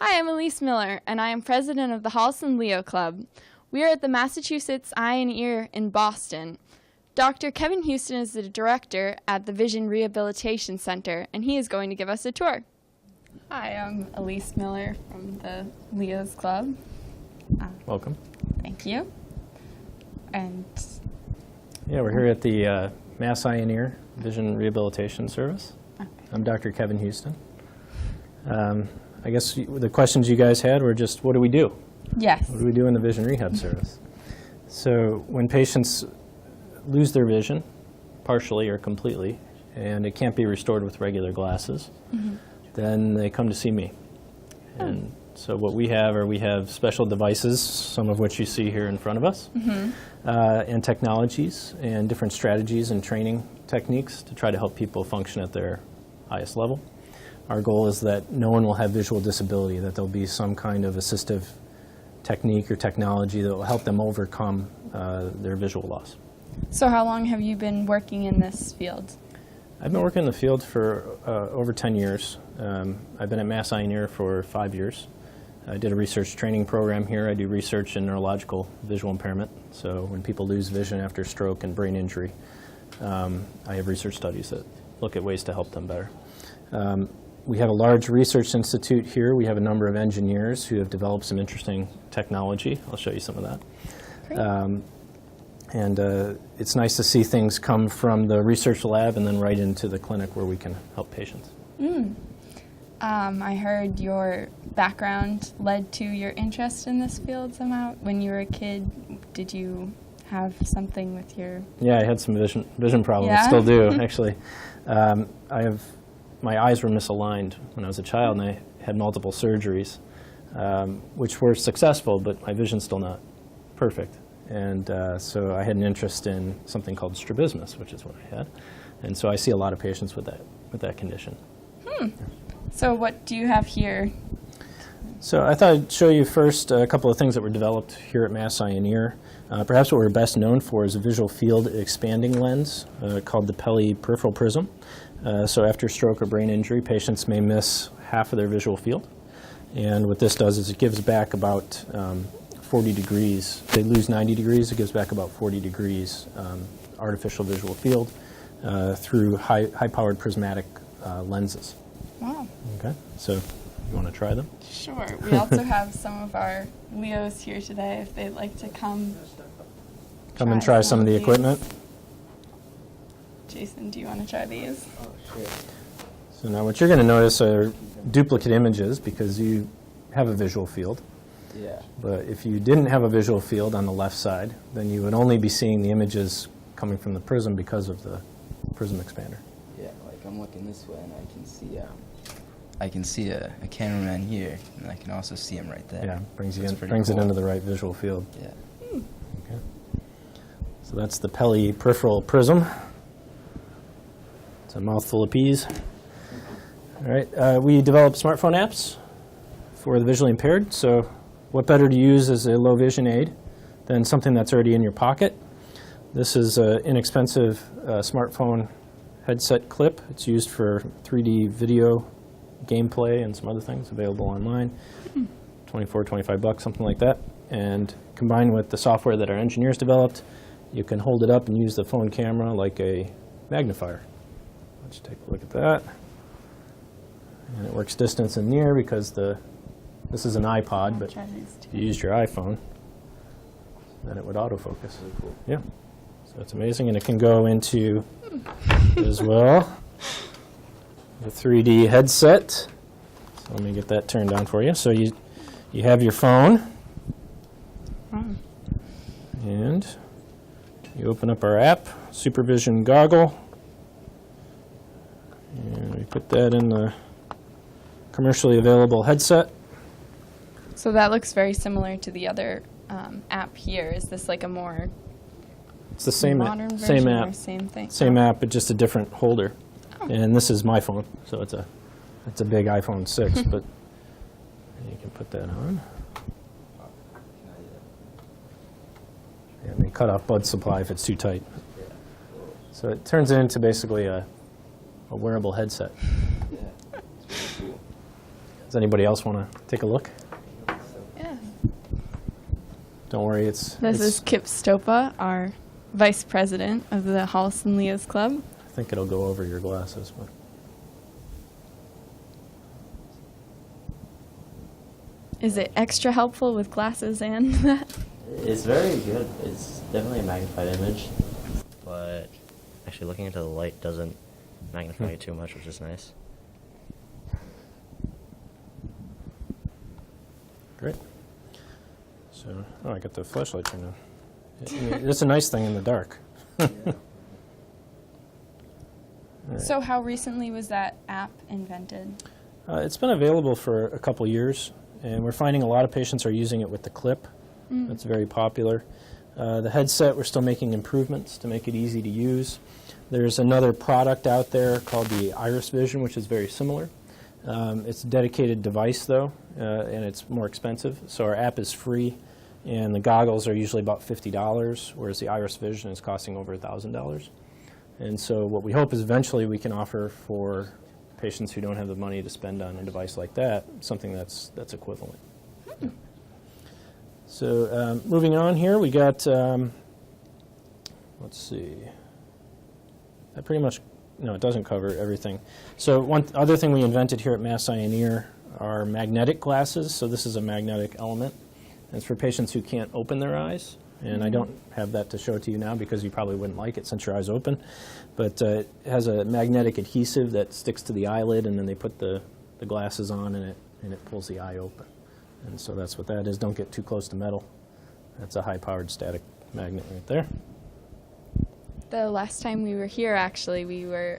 Hi, I'm Elise Miller, and I am president of the Holliston Leo Club. We are at the Massachusetts Eye and Ear in Boston. Dr. Kevin Houston is the director at the Vision Rehabilitation Center, and he is going to give us a tour. Hi, I'm Elise Miller from the Leo's Club. Welcome. Thank you. And yeah, we're here at the Mass Eye and Ear Vision Rehabilitation Service. Okay. I'm Dr. Kevin Houston. I guess the questions you guys had were just, what do we do? Yes. What do we do in the Vision Rehab Service? So when patients lose their vision, partially or completely, and it can't be restored with regular glasses, then they come to see me. And so what we have special devices, some of which you see here in front of us, and technologies and different strategies and training techniques to try to help people function at their highest level. Our goal is that no one will have visual disability, that there'll be some kind of assistive technique or technology that will help them overcome their visual loss. So how long have you been working in this field? I've been working in the field for over 10 years. I've been at Mass Eye and Ear for 5 years. I did a research training program here. I do research in neurological visual impairment. So when people lose vision after stroke and brain injury, I have research studies that look at ways to help them better. We have a large research institute here. We have a number of engineers who have developed some interesting technology. I'll show you some of that. And it's nice to see things come from the research lab and then right into the clinic where we can help patients. I heard your background led to your interest in this field somehow. When you were a kid, did you have something with your... Yeah, I had some vision problems. Yeah? Still do, actually. My eyes were misaligned when I was a child, and I had multiple surgeries, which were successful, but my vision's still not perfect. And so I had an interest in something called strabismus, which is what I had. And so I see a lot of patients with that condition. So what do you have here? So I thought I'd show you first a couple of things that were developed here at Mass Eye and Ear. Perhaps what we're best known for is a visual field expanding lens called the Pelle Peripheral Prism. So after stroke or brain injury, patients may miss half of their visual field. And what this does is it gives back about 40 degrees. If they lose 90 degrees, it gives back about 40 degrees artificial visual field through high-powered prismatic lenses. Wow. Okay, so you want to try them? Sure. We also have some of our Leos here today if they'd like to come and try some of the equipment. Jason, do you want to try these? Oh, sure. So now what you're going to notice are duplicate images because you have a visual field. Yeah. But if you didn't have a visual field on the left side, then you would only be seeing the images coming from the prism because of the prism expander. Yeah, like I'm looking this way and I can see a cameraman here, and I can also see him right there. Yeah, brings it into the right visual field. Yeah. Okay. So that's the Pelle Peripheral Prism. It's a mouthful of peas. All right, we develop smartphone apps for the visually impaired. So what better to use as a low vision aid than something that's already in your pocket? This is an inexpensive smartphone headset clip. It's used for 3D video gameplay and some other things available online. 24, 25 bucks, something like that. And combined with the software that our engineers developed, you can hold it up and use the phone camera like a magnifier. Let's take a look at that. And it works distance and near because this is an iPod, but if you used your iPhone, then it would autofocus. Really cool. Yeah. So it's amazing, and it can go into as well the 3D headset. So let me get that turned on for you. So you have your phone, and you open up our app, Supervision Goggle, and we put that in the commercially available headset. So that looks very similar to the other app here. Is this like a more It's the same modern app, version same or app, same thing? same app, but just a different holder. And this is my phone, so it's a big iPhone 6, but you can put that on. And they cut off blood supply if it's too tight. So it turns it into basically a wearable headset. Yeah, it's really cool. Does anybody else want to take a look? Yeah. Don't worry, This is Kip Stopa, our vice president of the Holliston Leo Club. I think it'll go over your glasses, but. Is it extra helpful with glasses and that? It's very good. It's definitely a magnified image, but actually looking into the light doesn't magnify it too much, which is nice. Great. So, oh, I got the flashlight turned on. It's a nice thing in the dark. So how recently was that app invented? It's been available for a couple years, and we're finding a lot of patients are using it with the clip. That's very popular. The headset, we're still making improvements to make it easy to use. There's another product out there called the Iris Vision, which is very similar. It's a dedicated device, though, and it's more expensive. So our app is free, and the goggles are usually about $50, whereas the Iris Vision is costing over $1,000. And so what we hope is eventually we can offer for patients who don't have the money to spend on a device like that, something that's equivalent. So moving on here, we got, let's see, that pretty much, no, it doesn't cover everything. So one other thing we invented here at Mass Eye and Ear are magnetic glasses. So this is a magnetic element. And it's for patients who can't open their eyes. And I don't have that to show to you now because you probably wouldn't like it since your eye's open. But it has a magnetic adhesive that sticks to the eyelid, and then they put the glasses on, and it pulls the eye open. And so that's what that is. Don't get too close to metal. That's a high-powered static magnet right there. The last time we were here, actually, we were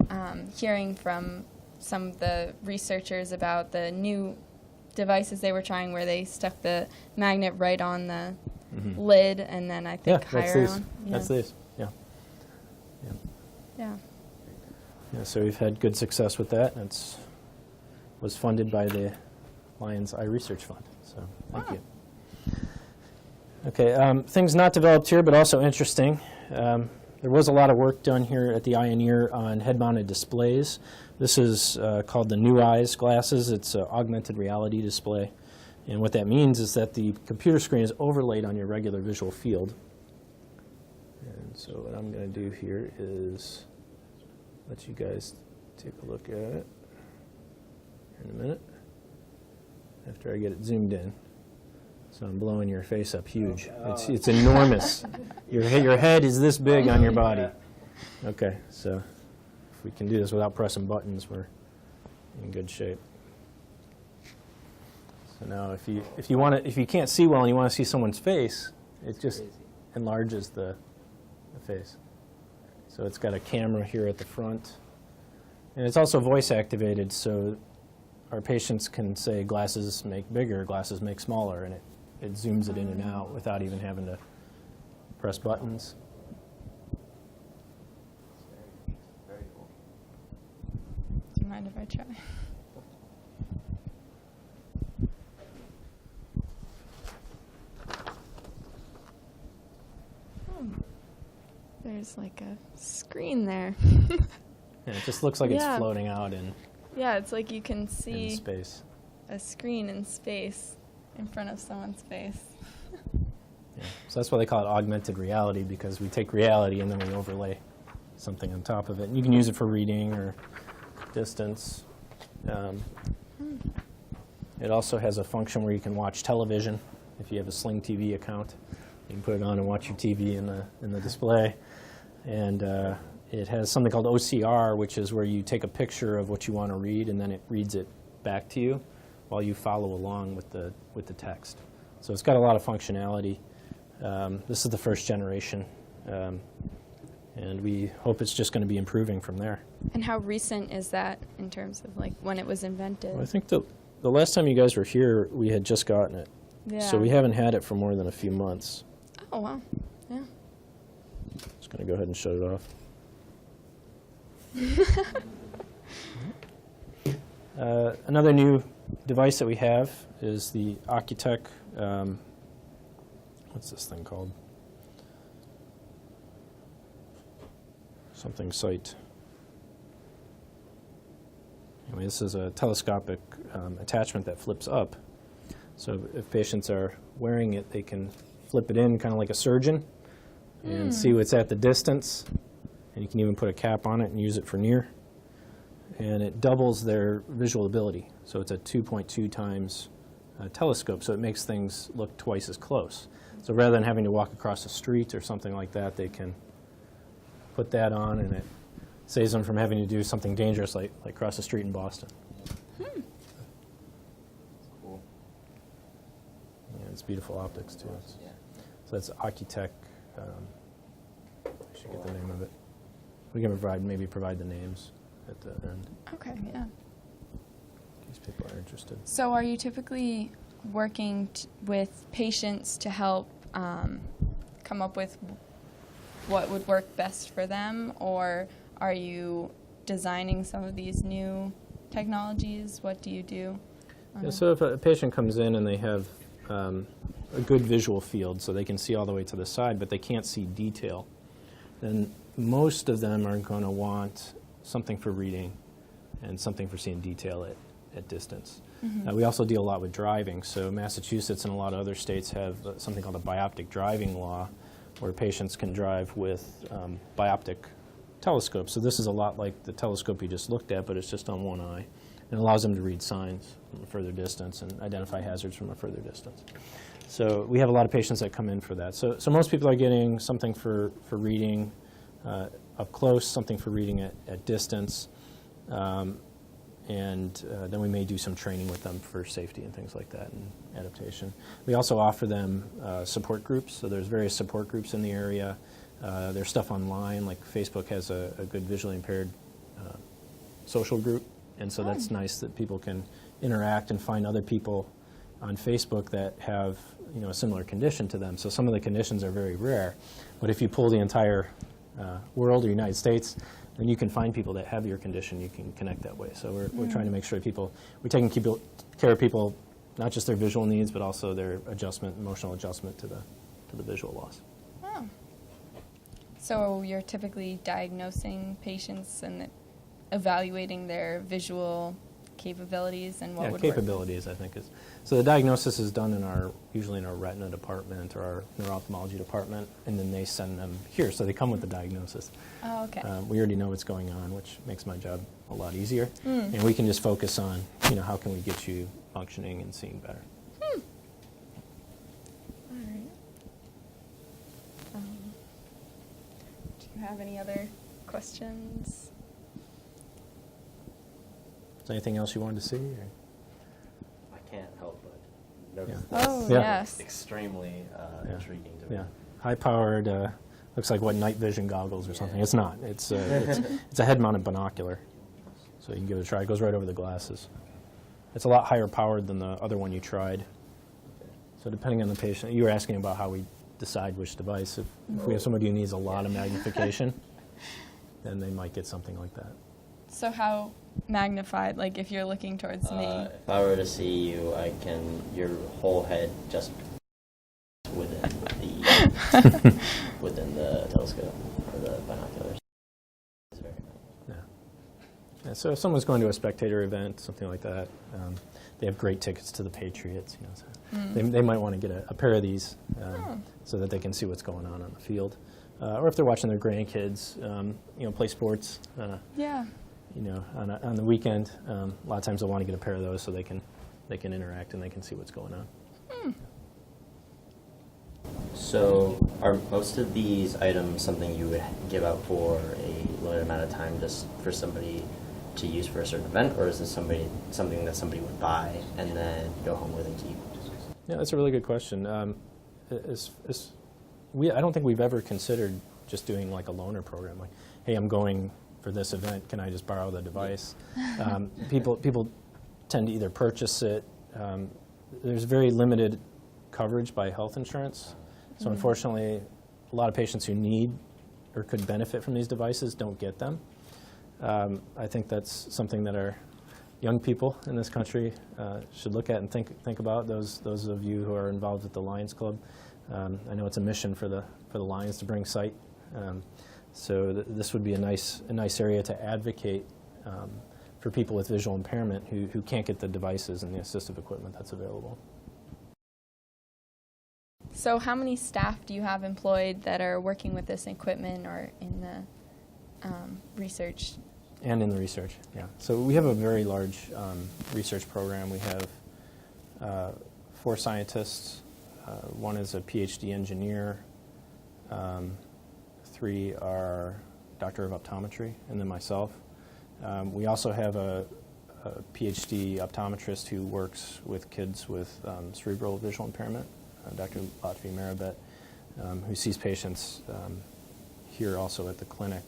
hearing from some of the researchers about the new devices they were trying where they stuck the magnet right on the lid and then I think higher on. Yeah. That's these. Yeah. Yeah. Yeah. So we've had good success with that. It was funded by the Lions Eye Research Fund. So thank you. Okay. Things not developed here, but also interesting. There was a lot of work done here at the Eye and Ear on head-mounted displays. This is called the New Eyes glasses. It's an augmented reality display. And what that means is that the computer screen is overlaid on your regular visual field. And so what I'm going to do here is let you guys take a look at it in a minute after I get it zoomed in. So I'm blowing your face up huge. It's enormous. Your head is this big on your body. Okay, so if we can do this without pressing buttons, we're in good shape. So now if you can't see well and you want to see someone's face, it just enlarges the face. So it's got a camera here at the front. And it's also voice activated, so our patients can say glasses make bigger, glasses make smaller, and it zooms it in and out without even having to press buttons. Very cool. Do you mind if I try? There's like a screen there. And it just looks like it's floating out in Yeah, it's like you can see space. a screen in space in front of someone's face. Yeah. So that's why they call it augmented reality, because we take reality and then we overlay something on top of it. And you can use it for reading or distance. It also has a function where you can watch television. If you have a Sling TV account, you can put it on and watch your TV in the display. And it has something called OCR, which is where you take a picture of what you want to read, and then it reads it back to you while you follow along with the text. So it's got a lot of functionality. This is the first generation, and we hope it's just going to be improving from there. And how recent is that in terms of like when it was invented? Well, I think the last time you guys were here, we had just gotten it. Yeah. So we haven't had it for more than a few months. Oh, wow. Yeah. Just going to go ahead and shut it off. Another new device that we have is the Architec, what's this thing called? Something sight. I mean, this is a telescopic attachment that flips up. So if patients are wearing it, they can flip it in kind of like a surgeon and see what's at the distance. And you can even put a cap on it and use it for near. And it doubles their visual ability. So it's a 2.2 times telescope, so it makes things look twice as close. So rather than having to walk across the street or something like that, they can put that on, and it saves them from having to do something dangerous like cross the street in Boston. Cool. Yeah, it's beautiful optics too. Yeah. So that's Architec. I should get the name of it. We can maybe provide the names at the end Okay, yeah. in case people are interested. So are you typically working with patients to help come up with what would work best for them, or are you designing some of these new technologies? What do you do? Yeah, so if a patient comes in and they have a good visual field, so they can see all the way to the side, but they can't see detail, then most of them are going to want something for reading and something for seeing detail at distance. We also deal a lot with driving. So Massachusetts and a lot of other states have something called a bioptic driving law, where patients can drive with bioptic telescopes. So this is a lot like the telescope you just looked at, but it's just on one eye. And it allows them to read signs from a further distance and identify hazards from a further distance. So we have a lot of patients that come in for that. So most people are getting something for reading up close, something for reading at distance. And then we may do some training with them for safety and things like that and adaptation. We also offer them support groups. So there's various support groups in the area. There's stuff online, like Facebook has a good visually impaired social group. And so that's nice that people can interact and find other people on Facebook that have a similar condition to them. So some of the conditions are very rare. But if you pull the entire world or United States, then you can find people that have your condition. You can connect that way. So we're trying to make sure we're taking care of people, not just their visual needs, but also their emotional adjustment to the visual loss. Oh. So you're typically diagnosing patients and evaluating their visual capabilities and what would capabilities, I think is. So the diagnosis is done usually in our retina department or our neuro-ophthalmology department, and then they send them here. So they come with the diagnosis. Oh, okay. We already know what's going on, which makes my job a lot easier. And we can just focus on, how can we get you functioning and seeing better. All right. Do you have any other questions? Is there anything else you wanted to see? Or? I can't help but notice Yeah. this. Oh, Yeah. yes. Extremely intriguing to me. Yeah, high-powered, looks like night vision goggles or something. It's not. It's a head-mounted binocular. So you can give it a try. It goes right over the glasses. It's a lot higher powered than the other one you tried. So depending on the patient, you were asking about how we decide which device. If we have somebody who needs a lot of magnification, then they might get something like that. So how magnified, like if you're looking towards me? If I were to see you, your whole head just within the within the telescope or the binoculars. It's very nice. Yeah, so if someone's going to a spectator event, something like that, they have great tickets to the Patriots. So they might want to get a pair of these so that they can see what's going on the field. Or if they're watching their grandkids, play sports. Yeah. On the weekend, a lot of times they'll want to get a pair of those so they can interact and they can see what's going on. So are most of these items something you would give out for a limited amount of time just for somebody to use for a certain event, or is this something that somebody would buy and then go home with and keep? Yeah, that's a really good question. I don't think we've ever considered just doing like a loaner program, like, hey, I'm going for this event, can I just borrow the device? People tend to either purchase it. There's very limited coverage by health insurance. So unfortunately, a lot of patients who need or could benefit from these devices don't get them. I think that's something that our young people in this country should look at and think about, those of you who are involved with the Lions Club. I know it's a mission for the Lions to bring sight. So this would be a nice area to advocate for people with visual impairment who can't get the devices and the assistive equipment that's available. So how many staff do you have employed that are working with this equipment or in the research? And in the research, yeah. So we have a very large research program. We have 4 scientists. One is a PhD engineer. 3 are doctor of optometry, and then myself. We also have a PhD optometrist who works with kids with cerebral visual impairment, Dr. Lotfi Marabet, who sees patients here also at the clinic.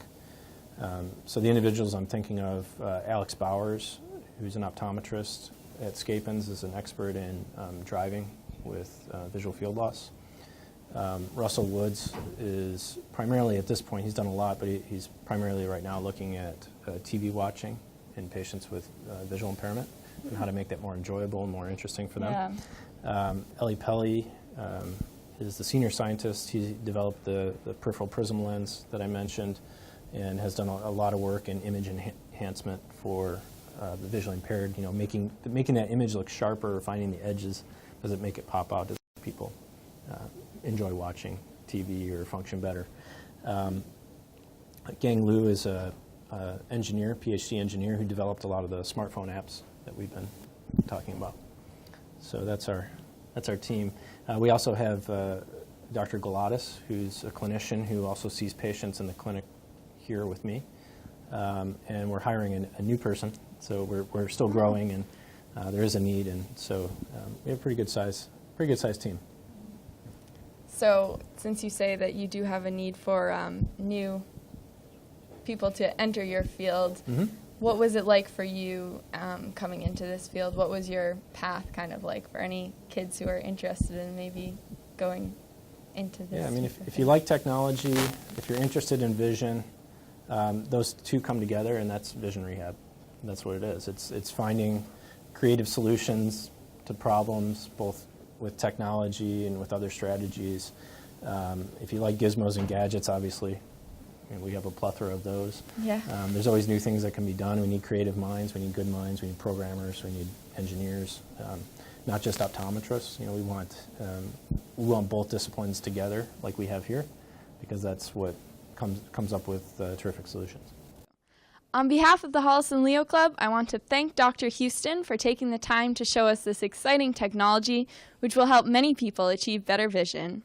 So the individuals I'm thinking of, Alex Bowers, who's an optometrist at Scapins, is an expert in driving with visual field loss. Russell Woods is primarily, at this point, he's done a lot, but he's primarily right now looking at TV watching in patients with visual impairment and how to make that more enjoyable and more interesting for them. Yeah. Pelle is the senior scientist. He developed the peripheral Prism lens that I mentioned and has done a lot of work in image enhancement for the visually impaired, you know, making that image look sharper or finding the edges. Does it make it pop out? Does people enjoy watching TV or function better? Gang Liu is a engineer, PhD engineer, who developed a lot of the smartphone apps that we've been talking about. So that's our team. We also have Dr. Galatis, who's a clinician who also sees patients in the clinic here with me. And we're hiring a new person, so we're still growing, and there is a need, and so we have a pretty good size team. So since you say that you do have a need for new people to enter your field, what was it like for you coming into this field? What was your path kind of like for any kids who are interested in maybe going into this? Yeah, I mean, if you like technology, if you're interested in vision, those two come together, and that's vision rehab. That's what it is. It's finding creative solutions to problems, both with technology and with other strategies. If you like gizmos and gadgets, obviously, we have a plethora of those. Yeah. There's always new things that can be done. We need creative minds. We need good minds. We need programmers. We need engineers. Not just optometrists. You know, we want both disciplines together, like we have here, because that's what comes up with terrific solutions. On behalf of the Holliston Leo Club, I want to thank Dr. Houston for taking the time to show us this exciting technology, which will help many people achieve better vision.